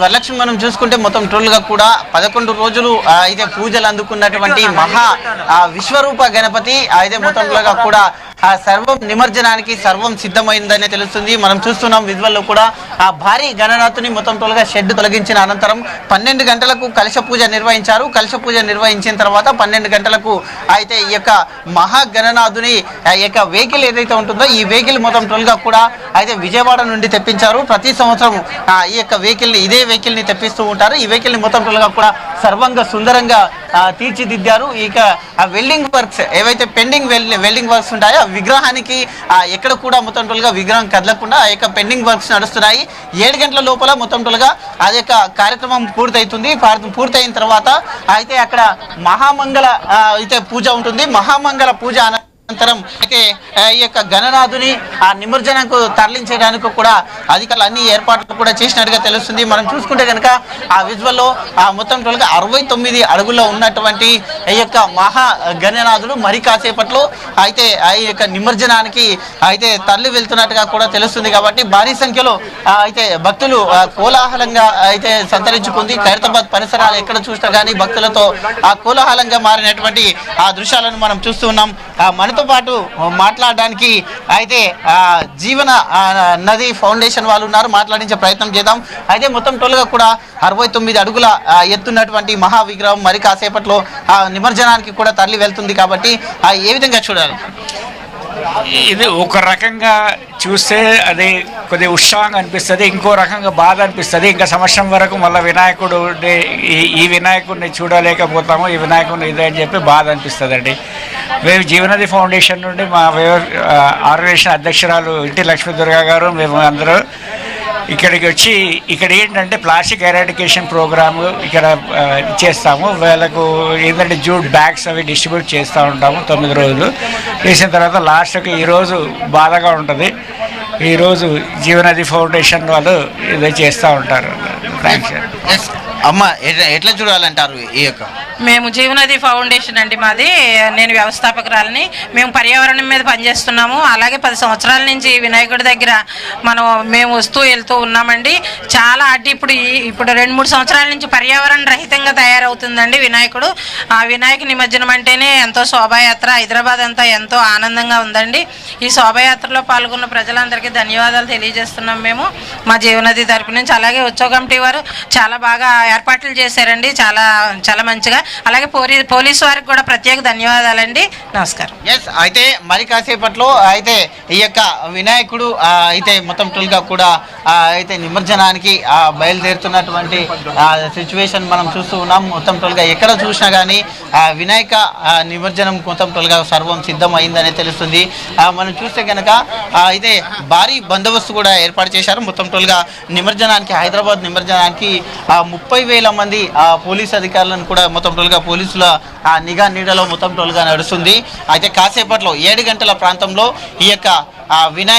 వరలక్ష్మి మనం చూసుకుంటే మొత్తం టోటల్గా కూడా 11 రోజులు అయితే పూజలు అందుకున్నటువంటి మహా విశ్వరూప గణపతి అయితే మొత్తంగా కూడా సర్వం నిమజ్జనానికి సర్వం సిద్ధమైందనే తెలుస్తుంది. మనం చూస్తున్నాం విజువల్లో కూడా భారీ గణనాథుని మొత్తం టోటల్గా షెడ్ తొలగించిన అనంతరం 12 గంటలకు కలశ పూజ నిర్వహించారు. కలశ పూజ నిర్వహించిన తర్వాత 12 గంటలకు అయితే ఈ యొక్క మహా గణనాథుని ఈ యొక్క వెహికల్ ఏదైతే ఉంటుందో ఈ వెహికల్ మొత్తం టోటల్గా కూడా అయితే విజయవాడ నుండి తెప్పించారు. ప్రతి సంవత్సరం ఈ యొక్క వెహికల్ని ఇదే వెహికల్ని తెప్పిస్తూ ఉంటారు. ఈ వెహికల్ని మొత్తం టోటల్గా కూడా సర్వంగా సుందరంగా తీర్చిదిద్దారు. ఇక వెల్డింగ్ వర్క్స్ ఏవైతే పెండింగ్ వెల్డింగ్ వర్క్స్ ఉంటాయో విగ్రహానికి ఎక్కడ కూడా మొత్తం టోల్గా విగ్రహం కదలకుండా ఆ యొక్క పెండింగ్ వర్క్స్ నడుస్తున్నాయి. 7 గంటల లోపల మొత్తం టోల్గా అది యొక్క కార్యక్రమం పూర్తవుతుంది. పూర్తయిన తర్వాత అయితే అక్కడ మహామంగళ అయితే పూజ ఉంటుంది. మహామంగళ పూజ అనంతరం అయితే ఈ యొక్క గణనాథుని నిమజ్జనకు తరలించడానికి కూడా అధికారులు అన్ని ఏర్పాట్లు కూడా చేసినట్టుగా తెలుస్తుంది. మనం చూసుకుంటే కనుక ఆ విజువల్లో మొత్తం టోల్గా 69 అడుగుల్లో ఉన్నటువంటి ఈ యొక్క మహా గణనాథుడు మరి కాసేపట్లో అయితే ఈ యొక్క నిమజ్జనానికి అయితే తరలి వెళ్తున్నట్టుగా కూడా తెలుస్తుంది. కాబట్టి భారీ సంఖ్యలో అయితే భక్తులు కోలాహలంగా అయితే సంతరించుకుంది. ఖైరతాబాద్ పరిసరాలు ఎక్కడ చూసినా కానీ భక్తులతో కోలాహలంగా మారినటువంటి ఆ దృశ్యాలను మనం చూస్తూ ఉన్నాం. మనతో పాటు మాట్లాడడానికి అయితే జీవన నది ఫౌండేషన్ వాళ్ళు ఉన్నారు. మాట్లాడించే ప్రయత్నం చేద్దాం. అయితే మొత్తం టోల్గా కూడా 69 అడుగుల ఎత్తున్నటువంటి మహా విగ్రహం మరి కాసేపట్లో నిమజ్జనానికి కూడా తరలి వెళ్తుంది. కాబట్టి ఏ విధంగా చూడాలి? ఇది ఒక రకంగా చూస్తే అది కొద్దిగా ఉత్సాహంగా అనిపిస్తుంది, ఇంకో రకంగా బాధ అనిపిస్తుంది. ఇంకా సంవత్సరం వరకు మళ్ళీ వినాయకుడు ఈ వినాయకుడిని చూడలేకపోతాము, ఈ వినాయకుడిని ఇదే అని చెప్పి బాధ అనిపిస్తుంది అండి. మేము జీవనది ఫౌండేషన్ నుండి మా ఆర్గనైజేషన్ అధ్యక్షురాలు ఇంటి లక్ష్మీదుర్గా గారు మేము అందరూ ఇక్కడికి వచ్చి ఇక్కడ ఏంటంటే ప్లాస్టిక్ ఎరాడికేషన్ ప్రోగ్రాము ఇక్కడ చేస్తాము. వాళ్ళకు ఏంటంటే జూట్ బ్యాగ్స్ అవి డిస్ట్రిబ్యూట్ చేస్తూ ఉంటాము 9 రోజులు. చేసిన తర్వాత లాస్ట్కి ఈరోజు బాధగా ఉంటుంది. ఈరోజు జీవనది ఫౌండేషన్ వాళ్ళు ఇది చేస్తూ ఉంటారు. థ్యాంక్స్ అమ్మ. ఎట్లా చూడాలంటారు ఈ యొక్క? మేము జీవనది ఫౌండేషన్ అండి మాది. నేను వ్యవస్థాపకురాలని. మేము పర్యావరణం మీద పనిచేస్తున్నాము. అలాగే 10 సంవత్సరాల నుంచి వినాయకుడి దగ్గర మేము వస్తూ వెళ్తూ ఉన్నామండి. చాలా ఇప్పుడు 2-3 సంవత్సరాల నుంచి పర్యావరణ రహితంగా తయారవుతుందండి వినాయకుడు. ఆ వినాయక నిమజ్జనం అంటేనే ఎంతో శోభాయాత్ర. హైదరాబాద్ అంతా ఎంతో ఆనందంగా ఉందండి. ఈ శోభాయాత్రలో పాల్గొన్న ప్రజలందరికీ ధన్యవాదాలు తెలియజేస్తున్నాం మేము మా జీవనది తరపు నుంచి. అలాగే ఉత్సవ కమిటీ వారు చాలా బాగా ఏర్పాట్లు చేశారండి, చాలా చాలా మంచిగా. అలాగే పోలీసు వారికి కూడా ప్రత్యేక ధన్యవాదాలండి. నమస్కారం. అయితే మరి కాసేపట్లో అయితే ఈ యొక్క వినాయకుడు అయితే మొత్తం టోల్గా కూడా అయితే నిమజ్జనానికి బయలుదేరుతున్నటువంటి సిచ్యువేషన్ మనం చూస్తూ ఉన్నాం. మొత్తం టోల్గా ఎక్కడ చూసినా కానీ వినాయక నిమజ్జనం మొత్తం టోల్గా సర్వం సిద్ధం అయిందనే తెలుస్తుంది. మనం చూస్తే కనుక అయితే భారీ బందోబస్తు కూడా ఏర్పాటు చేశారు. మొత్తం టోల్గా నిమజ్జనానికి హైదరాబాద్ నిమజ్జనానికి 30,000 మంది పోలీసు అధికారులను కూడా మొత్తం టోల్గా పోలీసుల నిఘా నీడలో మొత్తం టోల్గా నడుస్తుంది. అయితే కాసేపట్లో 7 గంటల ప్రాంతంలో ఈ యొక్క వినాయక